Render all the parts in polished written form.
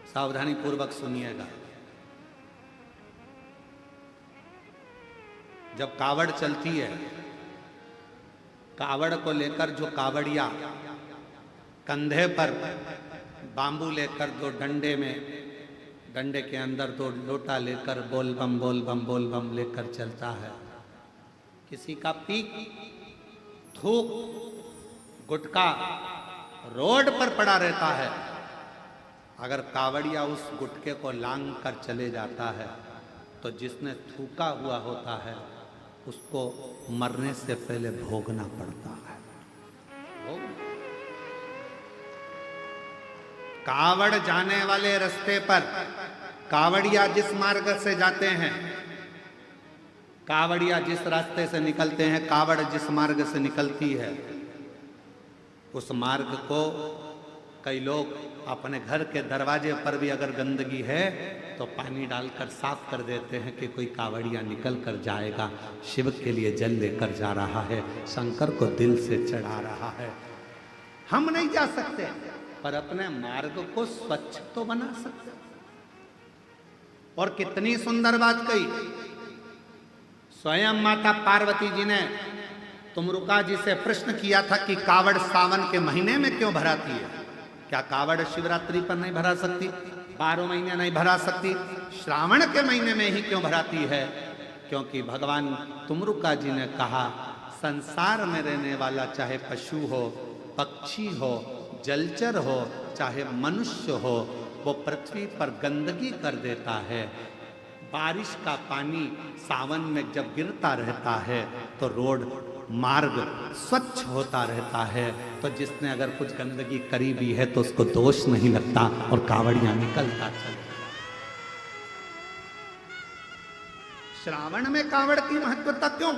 सावधानी पूर्वक सुनिएगा। जब कावड़ चलती है, कावड़ को लेकर जो कावड़िया कंधे पर बांबू लेकर दो डंडे में, डंडे के अंदर दो लोटा लेकर बोल बम लेकर चलता है, किसी का पीक, थूक, गुटका रोड पर पड़ा रहता है। अगर कावड़िया उस गुटके को लांग कर चले जाता है तो जिसने थूका हुआ होता है उसको मरने से पहले भोगना पड़ता है। कावड़ जाने वाले रास्ते पर कावड़िया जिस मार्ग से जाते हैं, कावड़िया जिस रास्ते से निकलते हैं, कावड़ जिस मार्ग से निकलती है, उस मार्ग को कई लोग अपने घर के दरवाजे पर भी अगर गंदगी है तो पानी डालकर साफ कर देते हैं कि कोई कावड़िया निकल कर जाएगा, शिव के लिए जल लेकर जा रहा है, शंकर को दिल से चढ़ा रहा है। हम नहीं जा सकते पर अपने मार्ग को स्वच्छ तो बना सकते। और कितनी सुंदर बात कही स्वयं माता पार्वती जी ने तुमरुका जी से प्रश्न किया था कि कावड़ सावन के महीने में क्यों भराती है? क्या कावड़ शिवरात्रि पर नहीं भरा सकती, 12 महीने नहीं भरा सकती, श्रावण के महीने में ही क्यों भराती है? क्योंकि भगवान तुमरुका जी ने कहा संसार में रहने वाला चाहे पशु हो, पक्षी हो, जलचर हो, चाहे मनुष्य हो, वो पृथ्वी पर गंदगी कर देता है। बारिश का पानी सावन में जब गिरता रहता है तो रोड मार्ग स्वच्छ होता रहता है, तो जिसने अगर कुछ गंदगी करी भी है तो उसको दोष नहीं लगता और कावड़ियां निकलता चले। श्रावण में कावड़ की महत्वता क्यों?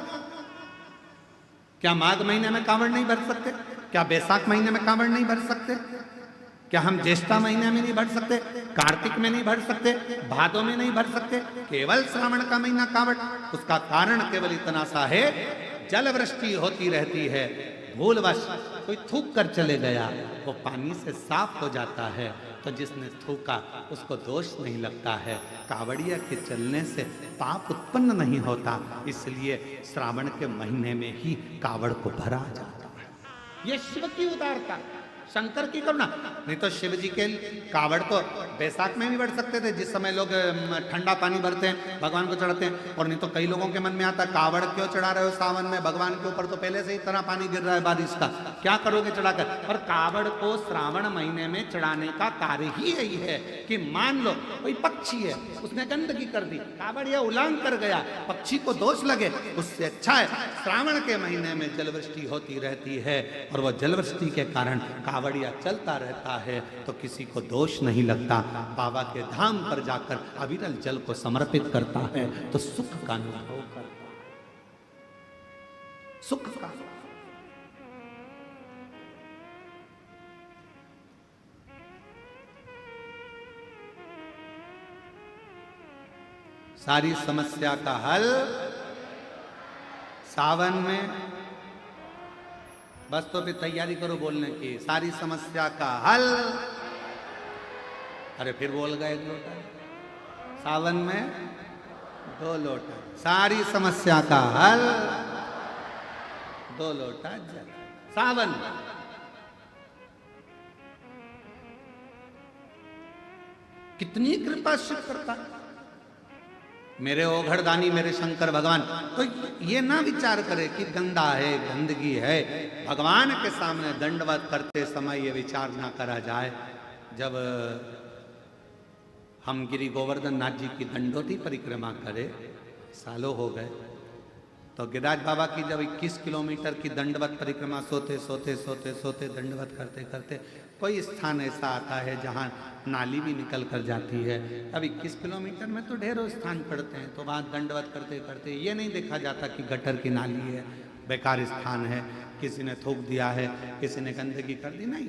क्या माघ महीने में कावड़ नहीं भर सकते? क्या बैसाख महीने में कावड़ नहीं भर सकते? क्या हम ज्येष्ठा महीने में नहीं भर सकते? कार्तिक में नहीं भर सकते? भादों में नहीं भर सकते? केवल श्रावण का महीना कावड़? उसका कारण केवल इतना सा है, जल वृष्टि होती रहती है, भूलवश कोई थूक कर चले गया, वो पानी से साफ हो जाता है, तो जिसने थूका उसको दोष नहीं लगता है। कावड़िया के चलने से पाप उत्पन्न नहीं होता, इसलिए श्रावण के महीने में ही कावड़ को भरा जाता है। ये शिव की उदारता, शंकर की करुणा। नहीं तो शिव जी के कावड़ तो बैसाख में भी बढ़ सकते थे, जिस समय लोग ठंडा पानी भरते हैं, भगवान को चढ़ाते हैं। और नहीं तो कई लोगों के मन में आता है कावड़ क्यों चढ़ा रहे हो सावन में, भगवान के ऊपर तो पहले से ही इतना पानी गिर रहा है बारिश का, क्या करोगे चढ़ाकर? और कावड़ को श्रावण महीने में चढ़ाने का कार्य ही यही है कि मान लो कोई पक्षी है, उसने गंदगी कर दी, कावड़िया उलांग कर गया, पक्षी को दोष लगे, उससे अच्छा है श्रावण के महीने में जलवृष्टि होती रहती है और वह जलवृष्टि के कारण कावड़िया चलता रहता है, तो किसी को दोष नहीं लगता। बाबा के धाम पर जाकर अविरल जल को समर्पित करता है तो सुख का अनुभव करता है, सुख का। सारी समस्या का हल सावन में। बस तो फिर तैयारी करो बोलने की, सारी समस्या का हल। अरे फिर बोल गए 1 लोटा, सावन में 2 लोटा, सारी समस्या का हल 2 लोटा जल सावन में। कितनी कृपा शिव करता है मेरे ओघड़दानी, मेरे शंकर भगवान। तो ये ना विचार करे कि गंदा है, गंदगी है, भगवान के सामने दंडवत करते समय ये विचार ना करा जाए। जब हम गिरि गोवर्धन नाथ जी की दंडोती परिक्रमा करे, सालों हो गए, तो गिरिराज बाबा की जब 21 किलोमीटर की दंडवत परिक्रमा सोते सोते सोते सोते दंडवत करते करते कोई स्थान ऐसा आता है जहाँ नाली भी निकल कर जाती है। अब 21 किलोमीटर में तो ढेरों स्थान पड़ते हैं, तो वहाँ दंडवत करते करते ये नहीं देखा जाता कि गटर की नाली है, बेकार स्थान है, किसी ने थूक दिया है, किसी ने गंदगी कर दी। नहीं,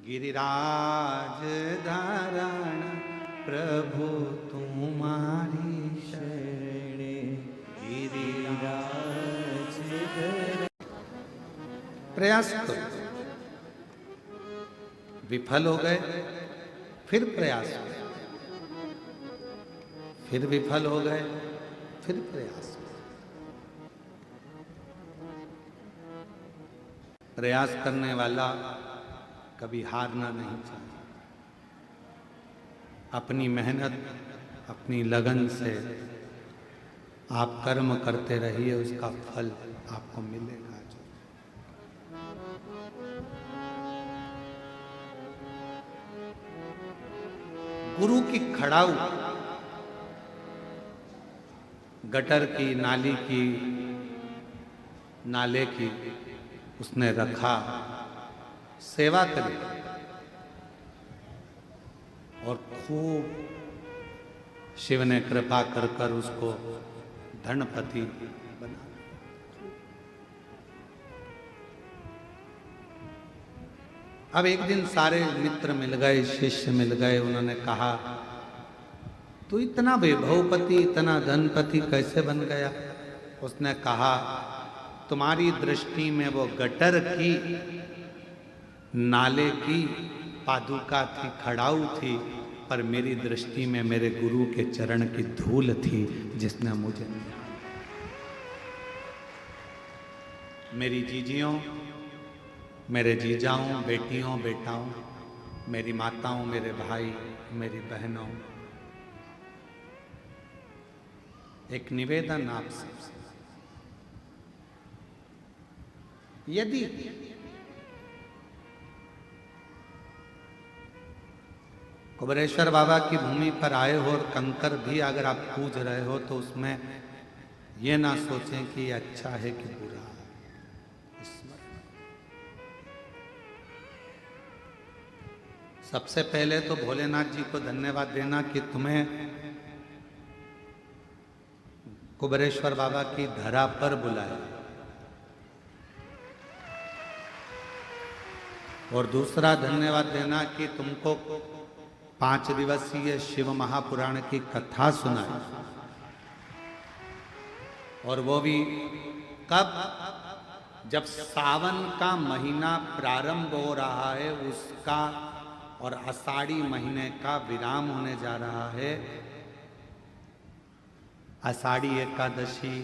गिरिराज धारण प्रभु तुम्हारी शरणे, गिरिराज प्रयास करो। विफल हो गए फिर प्रयास हुए, फिर विफल हो गए, फिर प्रयास हुए। प्रयास करने वाला कभी हारना नहीं चाहिए। अपनी मेहनत, अपनी लगन से आप कर्म करते रहिए, उसका फल आपको मिलेगा। गुरु की खड़ाऊ गटर की, नाली की, नाले की उसने रखा, सेवा करी और खूब शिव ने कृपा कर कर उसको धनपति बना। अब एक दिन सारे मित्र मिल गए, शिष्य मिल गए, उन्होंने कहा तू इतना वैभवपति, इतना धनपति कैसे बन गया? उसने कहा तुम्हारी दृष्टि में वो गटर की, नाले की पादुका थी, खड़ाऊ थी, पर मेरी दृष्टि में मेरे गुरु के चरण की धूल थी जिसने मुझे निहारा। मेरी जीजियों, मेरे जीजाओं, बेटियों, बेटाओं, मेरी माताओं, मेरे भाई, मेरी बहनों, एक निवेदन आप सबसे, यदि कुबेरेश्वर बाबा की भूमि पर आए हो और कंकर भी अगर आप पूज रहे हो तो उसमें ये ना सोचें कि अच्छा है कि बुरा है। सबसे पहले तो भोलेनाथ जी को धन्यवाद देना कि तुम्हें कुबेरेश्वर बाबा की धरा पर बुलाया, और दूसरा धन्यवाद देना कि तुमको 5 दिवसीय शिव महापुराण की कथा सुनाई, और वो भी कब? जब सावन का महीना प्रारंभ हो रहा है उसका, और आषाढ़ी महीने का विराम होने जा रहा है। आषाढ़ी एकादशी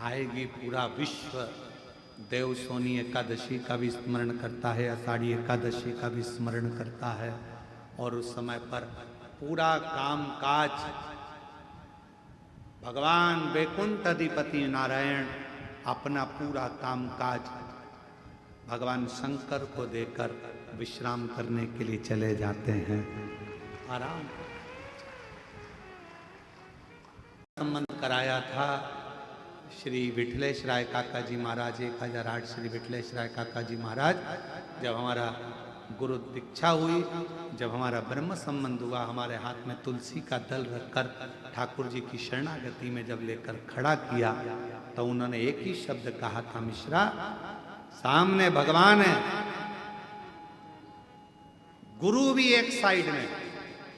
आएगी, पूरा विश्व देव सोनी एकादशी का भी स्मरण करता है, आषाढ़ी एकादशी का भी स्मरण करता है, और उस समय पर पूरा काम काज भगवान वैकुंठ अधिपति नारायण अपना पूरा काम काज भगवान शंकर को देकर विश्राम करने के लिए चले जाते हैं। आराम संबंध कराया था श्री विठलेश राय काका जी महाराज, 1008 श्री विठलेश राय काका जी महाराज। जब हमारा गुरु दीक्षा हुई, जब हमारा ब्रह्म संबंध हुआ, हमारे हाथ में तुलसी का दल रखकर ठाकुर जी की शरणागति में जब लेकर खड़ा किया, तो उन्होंने एक ही शब्द कहा था, मिश्रा सामने भगवान है, गुरु भी एक साइड में,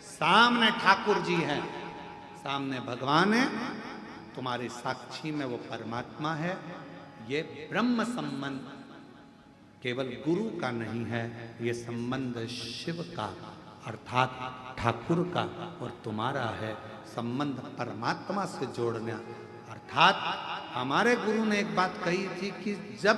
सामने ठाकुर जी हैं, सामने भगवान है, तुम्हारे साक्षी में वो परमात्मा है। ये ब्रह्म संबंध केवल गुरु का नहीं है, ये संबंध शिव का अर्थात ठाकुर का और तुम्हारा है। संबंध परमात्मा से जोड़ना, अर्थात हमारे गुरु ने एक बात कही थी कि जब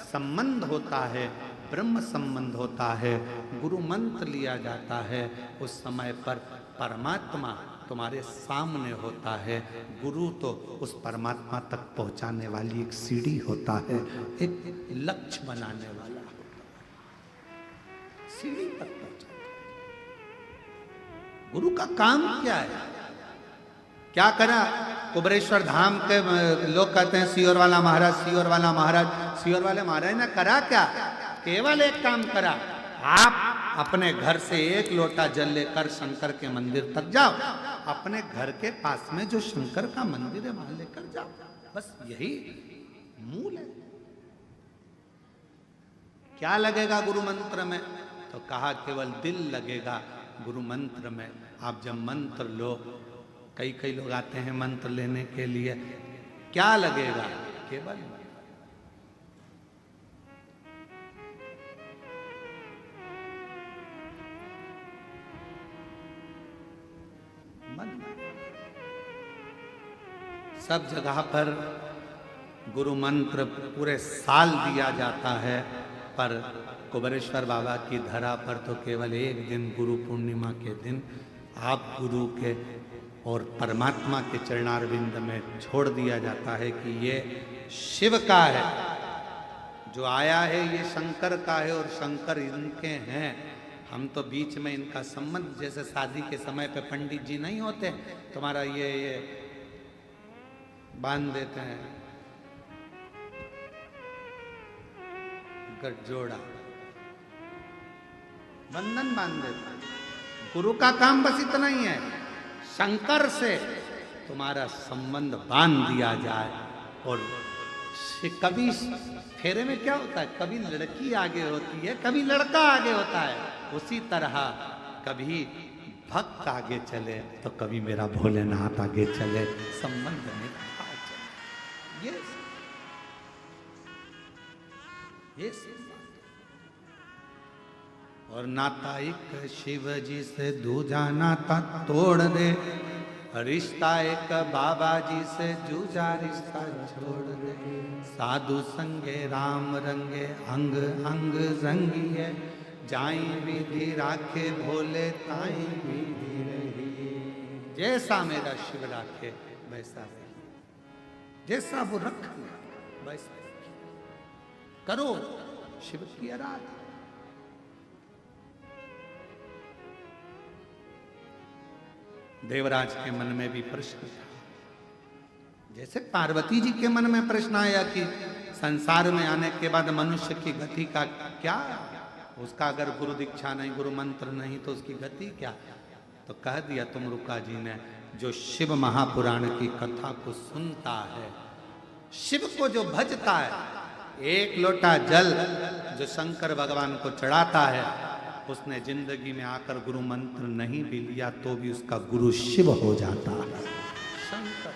संबंध होता है, ब्रह्म संबंध होता है, गुरु मंत्र लिया जाता है, उस समय पर परमात्मा तुम्हारे सामने होता है। गुरु तो उस परमात्मा तक पहुंचाने वाली एक सीढ़ी होता है, एक लक्ष्य बनाने वाला होता है, सीढ़ी तक पहुंचाता है। गुरु का काम क्या है? क्या करा? कुबेरेश्वर धाम के लोग कहते हैं सियोर वाला महाराज, सियोर वाला महाराज, सियोर वाले महाराज ने करा क्या? केवल एक काम करा, आप अपने घर से 1 लोटा जल लेकर शंकर के मंदिर तक जाओ, अपने घर के पास में जो शंकर का मंदिर है वहां लेकर जाओ, बस यही मूल है। क्या लगेगा गुरु मंत्र में? तो कहा केवल दिल लगेगा गुरु मंत्र में। आप जब मंत्र लो, कई लोग आते हैं मंत्र लेने के लिए, क्या लगेगा? केवल संबंध। सब जगह पर गुरु मंत्र पूरे साल दिया जाता है, पर कुबेरेश्वर बाबा की धरा पर तो केवल एक दिन गुरु पूर्णिमा के दिन आप गुरु के और परमात्मा के चरणारविंद में छोड़ दिया जाता है कि ये शिव का है, जो आया है ये शंकर का है और शंकर इनके हैं। हम तो बीच में इनका संबंध, जैसे शादी के समय पे पंडित जी नहीं होते, तुम्हारा ये बांध देते हैं गठजोड़ा, बंधन बांध देते हैं। गुरु का काम बस इतना ही है, शंकर से तुम्हारा संबंध बांध दिया जाए। और कभी फेरे में क्या होता है, कभी लड़की आगे होती है, कभी लड़का आगे होता है। उसी तरह कभी भक्त आगे चले तो कभी मेरा भोलेनाथ आगे चले, संबंध में ये और नाता एक शिव जी से दूजा नाता तोड़ दे, रिश्ता एक बाबा जी से जूझा रिश्ता छोड़ दे। साधु संगे राम रंगे अंग अंग रंगिए, जाई विधि राखे भोले ताई विधि रही। जैसा मेरा शिव राखे वैसा रही, जैसा वो रख वैसा करो शिव की आराधना। देवराज के मन में भी प्रश्न था, जैसे पार्वती जी के मन में प्रश्न आया कि संसार में आने के बाद मनुष्य की गति का क्या, उसका अगर गुरु दीक्षा नहीं, गुरु मंत्र नहीं तो उसकी गति क्या। तो कह दिया तुमरुका जी ने, जो शिव महापुराण की कथा को सुनता है, शिव को जो भजता है, एक लोटा जल जो शंकर भगवान को चढ़ाता है, उसने जिंदगी में आकर गुरु मंत्र नहीं भी लिया तो भी उसका गुरु शिव हो जाता है। शंकर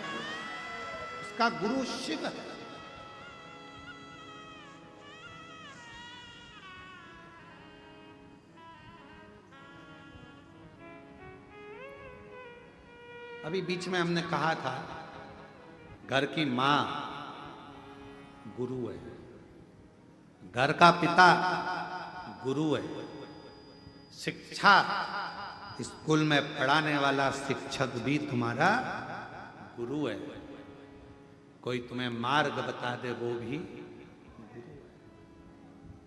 उसका गुरु शिव है। अभी बीच में हमने कहा था घर की मां गुरु है, घर का पिता गुरु है, शिक्षा स्कूल में पढ़ाने वाला शिक्षक भी तुम्हारा गुरु है। कोई तुम्हें मार्ग बता दे वो भी गुरु है।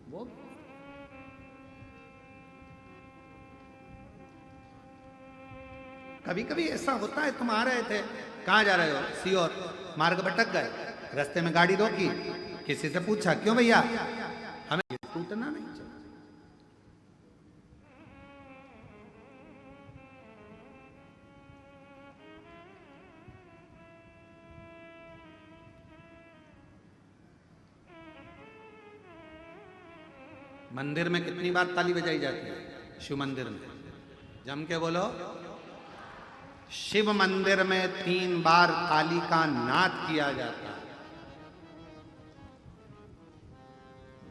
वो कभी कभी ऐसा होता है, तुम आ रहे थे, कहाँ जा रहे हो, सीहोर, मार्ग भटक गए, रास्ते में गाड़ी रोकी, किसी से पूछा क्यों भैया, हमें टूटना नहीं चाहिए। मंदिर में कितनी बार ताली बजाई जाती है? शिव मंदिर में जम के बोलो, शिव मंदिर में 3 बार ताली का नाद किया जाता है।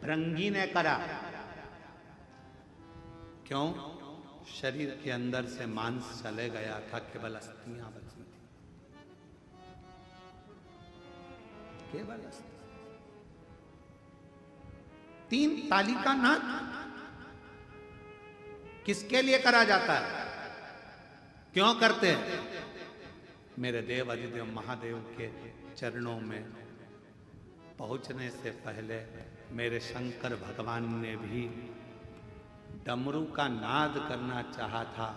भृंगी ने करा, क्यों? शरीर के अंदर से मांस चले गया था, केवल अस्थियां बची थी, केवल अस्थियां। 3 ताली का नाद किसके लिए करा जाता है, क्यों करते हैं? मेरे देव अधिदेव महादेव के चरणों में पहुंचने से पहले मेरे शंकर भगवान ने भी डमरू का नाद करना चाहा था,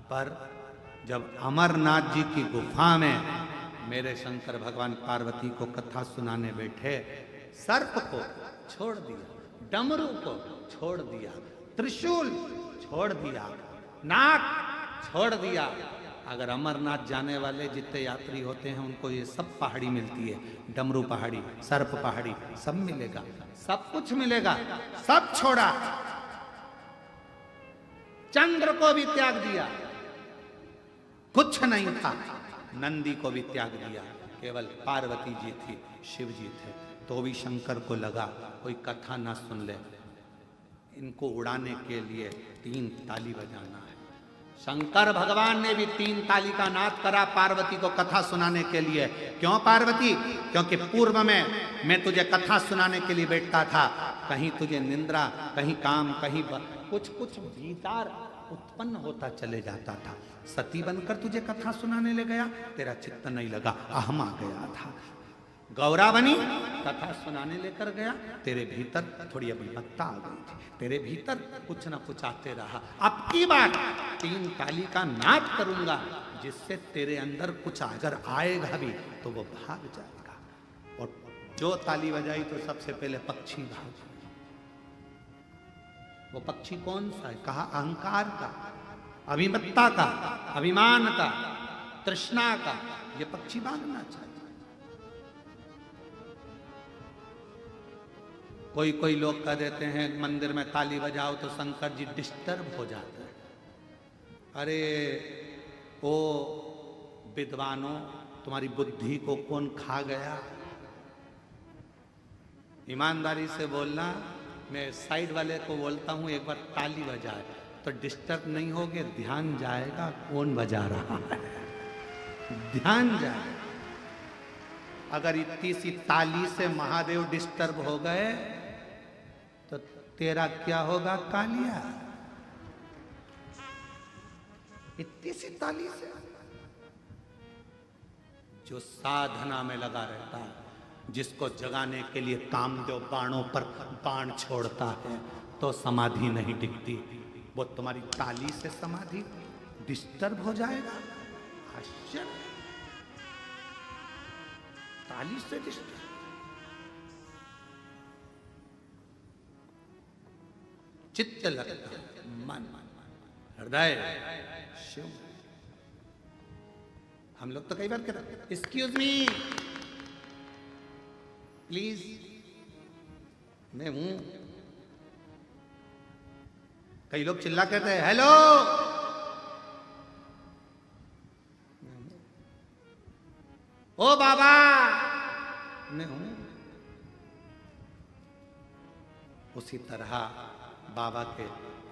पर जब अमरनाथ जी की गुफा में मेरे शंकर भगवान पार्वती को कथा सुनाने बैठे, सर्प को छोड़ दिया, डमरू को छोड़ दिया, त्रिशूल छोड़ दिया, नाग छोड़ दिया। अगर अमरनाथ जाने वाले जितने यात्री होते हैं उनको ये सब पहाड़ी मिलती है, डमरू पहाड़ी, सर्प पहाड़ी, सब मिलेगा, सब कुछ मिलेगा, सब छोड़ा। चंद्र को भी त्याग दिया, कुछ नहीं था, नंदी को भी त्याग दिया, केवल पार्वती जी थी, शिव जी थे। तो भी शंकर को लगा कोई कथा ना सुन ले, इनको उड़ाने के लिए 3 ताली बजाना है। शंकर भगवान ने भी 3 ताली का नाद करा पार्वती को कथा सुनाने के लिए। क्यों पार्वती? क्योंकि पूर्व में मैं तुझे कथा सुनाने के लिए बैठता था, कहीं तुझे निंद्रा, कहीं काम, कहीं कुछ कुछ भीतर उत्पन्न होता चले जाता था। सती बनकर तुझे कथा सुनाने ले गया, तेरा चित्त नहीं लगा, अहम आ गया था। गौरा बनी, कथा सुनाने लेकर गया, तेरे भीतर थोड़ी अभिमत्ता आ गई थी, तेरे भीतर कुछ ना कुछ आते रहा। अब की बार 3 ताली का नाद करूंगा, जिससे तेरे अंदर कुछ अगर आएगा भी तो वो भाग जाएगा। और जो ताली बजाई तो सबसे पहले पक्षी भाग। वो पक्षी कौन सा है? कहा अहंकार का, अभिमत्ता का, अभिमान का, तृष्णा का। ये पक्षी भागना चाहिए। कोई कोई लोग कह देते हैं मंदिर में ताली बजाओ तो शंकर जी डिस्टर्ब हो जाते हैं। अरे ओ विद्वानों, तुम्हारी बुद्धि को कौन खा गया? ईमानदारी से बोलना। मैं साइड वाले को बोलता हूं एक बार ताली बजाए तो डिस्टर्ब नहीं होगे, ध्यान जाएगा कौन बजा रहा है, ध्यान जाएगा। अगर इतनी सी ताली से महादेव डिस्टर्ब हो गए तो तेरा क्या होगा कालिया? इतनी सी ताली से। जो साधना में लगा रहता है, जिसको जगाने के लिए कामदेव बाणों पर बाण छोड़ता है, तो समाधि नहीं टिकती। वो तुम्हारी ताली से समाधि डिस्टर्ब हो जाएगा। आश्चर्य! ताली से डिस्टर्ब। चित्त लगता, मन, हृदय, शिव। हम लोग तो कई बार कहते हैं एक्सक्यूज मी, प्लीज, मैं हूं। कई लोग चिल्ला कहते हैं हेलो, ओ बाबा, मैं हूं। उसी तरह बाबा के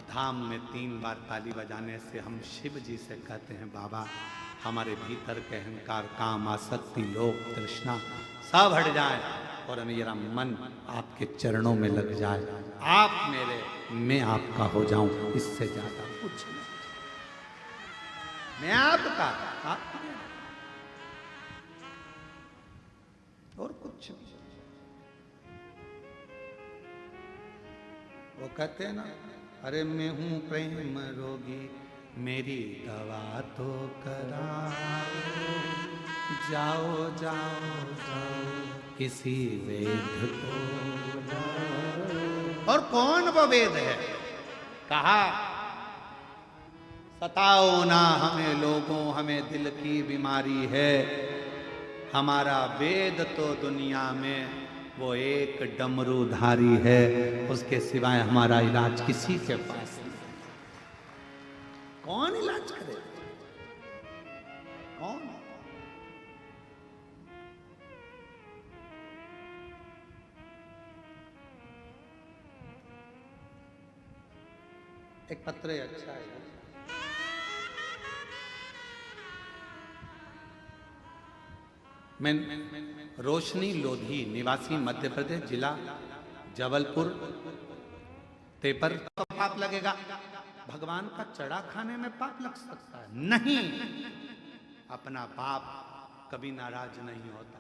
धाम में 3 बार ताली बजाने से हम शिव जी से कहते हैं बाबा हमारे भीतर के अहंकार, काम, आसक्ति, लोभ, तृष्णा सब हट जाए और मेरा मन आपके चरणों में लग जाए। आप मेरे, मैं आपका हो जाऊं, इससे ज्यादा कुछ नहीं। मैं आपका, आप और कुछ नहीं। वो कहते हैं ना, अरे मैं हूं प्रेम रोगी, मेरी दवा तो कराओ, जाओ जाओ जाओ किसी वेद को। और कौन वो वेद है? कहा सताओ ना हमें लोगों, हमें दिल की बीमारी है। हमारा वेद तो दुनिया में वो एक डमरूधारी है, उसके सिवाय हमारा इलाज किसी के पास नहीं। कौन इलाज करे? कौन? एक पत्र अच्छा है। मैं रोशनी लोधी, निवासी मध्य प्रदेश, जिला जबलपुर। पेपर तो पाप लगेगा, भगवान का चढ़ा खाने में पाप लग सकता है? नहीं, अपना पाप कभी नाराज नहीं होता।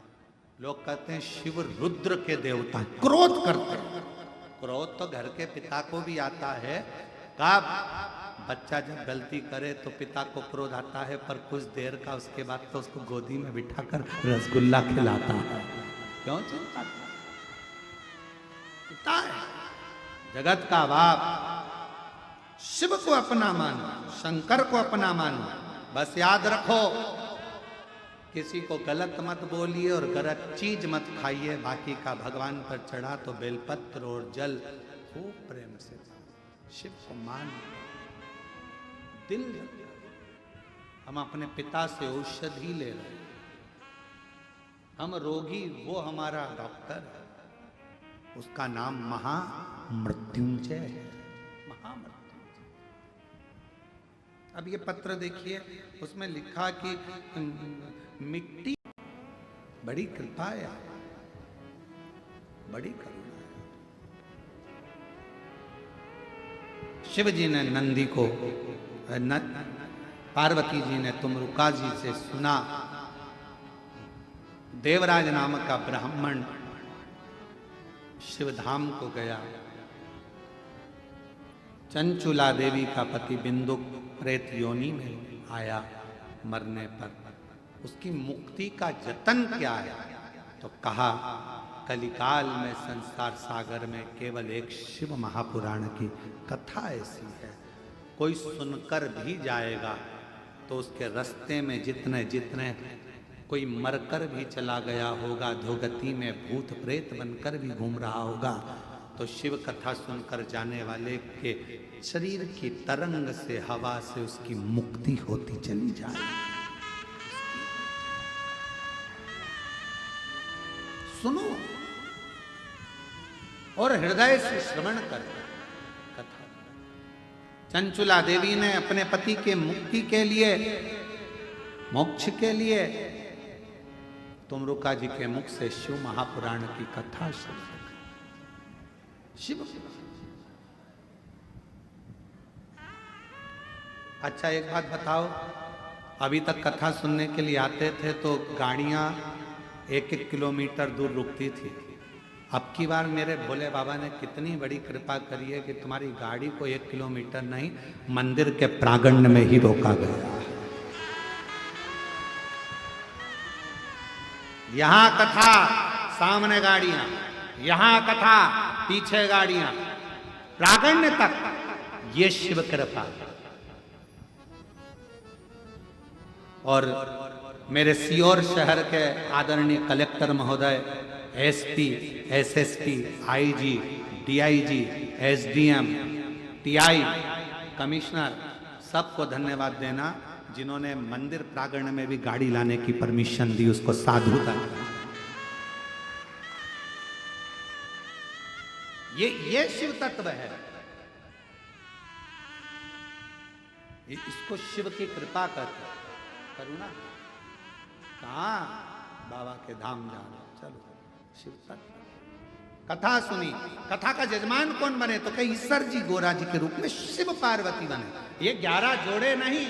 लोग कहते हैं शिव रुद्र के देवता क्रोध करते हैं। क्रोध तो घर के पिता को भी आता है। कब बच्चा जब गलती करे तो पिता को क्रोध आता है, पर कुछ देर का उसके बाद तो उसको गोदी में बिठाकर रसगुल्ला खिलाता है। क्यों चिंता? पिता है, जगत का बाप। शिव को अपना मानो, शंकर को अपना मानो। बस याद रखो, किसी को गलत मत बोलिए और गलत चीज मत खाइए। बाकी का भगवान पर चढ़ा तो बेलपत्र और जल खूब प्रेम से शिव को मान दिल। हम अपने पिता से औषधि ले रहे हैं। हम रोगी, वो हमारा डॉक्टर है। उसका नाम महामृत्युंजय है। महामृत्युंजय। अब ये पत्र देखिए, उसमें लिखा कि मिट्टी, बड़ी कृपा है, बड़ी करुणा है। शिव जी ने नंदी को, पार्वती जी ने तुमरुका जी से सुना, देवराज नामक का ब्राह्मण शिवधाम को गया, चंचुला देवी का पति बिंदुक प्रेत योनि में आया, मरने पर उसकी मुक्ति का जतन क्या है? तो कहा कलिकाल में संसार सागर में केवल एक शिव महापुराण की कथा ऐसी है, कोई सुनकर भी जाएगा तो उसके रास्ते में जितने जितने, कोई मरकर भी चला गया होगा, धोगति में भूत प्रेत बनकर भी घूम रहा होगा, तो शिव कथा सुनकर जाने वाले के शरीर की तरंग से, हवा से उसकी मुक्ति होती चली जाए। सुनो और हृदय से श्रवण कर कथा। चंचुला देवी ने अपने पति के मुक्ति के लिए, मोक्ष के लिए तुमरुका जी के मुख से शिव महापुराण की कथा सुनी। शिव, अच्छा एक बात बताओ, अभी तक कथा सुनने के लिए आते थे तो गाड़ियां 1-1 किलोमीटर दूर रुकती थी। अब की बार मेरे भोले बाबा ने कितनी बड़ी कृपा करी है कि तुम्हारी गाड़ी को 1 किलोमीटर नहीं, मंदिर के प्रांगण में ही रोका गया। यहां कथा, सामने गाड़ियां, यहां कथा, पीछे गाड़ियां, प्रांगण तक, ये शिव कृपा। और मेरे सीहोर शहर के आदरणीय कलेक्टर महोदय, SP, SSP, IG, DIG, SDM, TI, commissioner, सबको धन्यवाद देना जिन्होंने मंदिर प्रांगण में भी गाड़ी लाने की परमिशन दी, उसको साधुता। ये शिव तत्व है, इसको शिव की कृपा कहते हैं, करुणा। कहाँ बाबा के धाम जाना, चलो शिव तत्व। कथा सुनी, कथा का जजमान कौन बने? तो कई ईश्वर जी गोरा जी के रूप में शिव पार्वती बने। ये 11 जोड़े नहीं,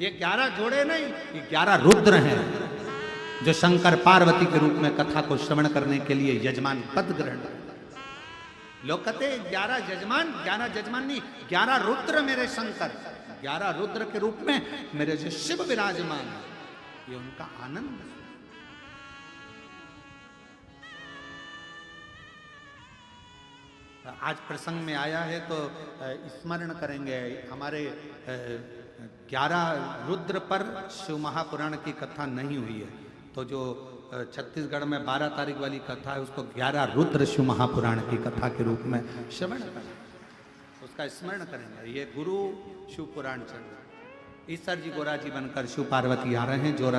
ये 11 जोड़े नहीं, ये 11 रुद्र हैं जो शंकर पार्वती के रूप में कथा को श्रवण करने के लिए यजमान पद ग्रहण। लोग कहते 11 जजमान, 11 जजमान नहीं, 11 रुद्र मेरे शंकर, 11 रुद्र के रूप में मेरे जो शिव विराजमान है, ये उनका आनंद। आज प्रसंग में आया है तो स्मरण करेंगे, हमारे 11 रुद्र पर शिव महापुराण की कथा नहीं हुई है, तो जो छत्तीसगढ़ में 12 तारीख वाली कथा है उसको 11 रुद्र शिव महापुराण की कथा के रूप में श्रवण करें, उसका स्मरण करेंगे। ये गुरु शिव पुराण चल रहा है, ईश्वर जी गोरा जी बनकर शिव पार्वती आ रहे हैं, जो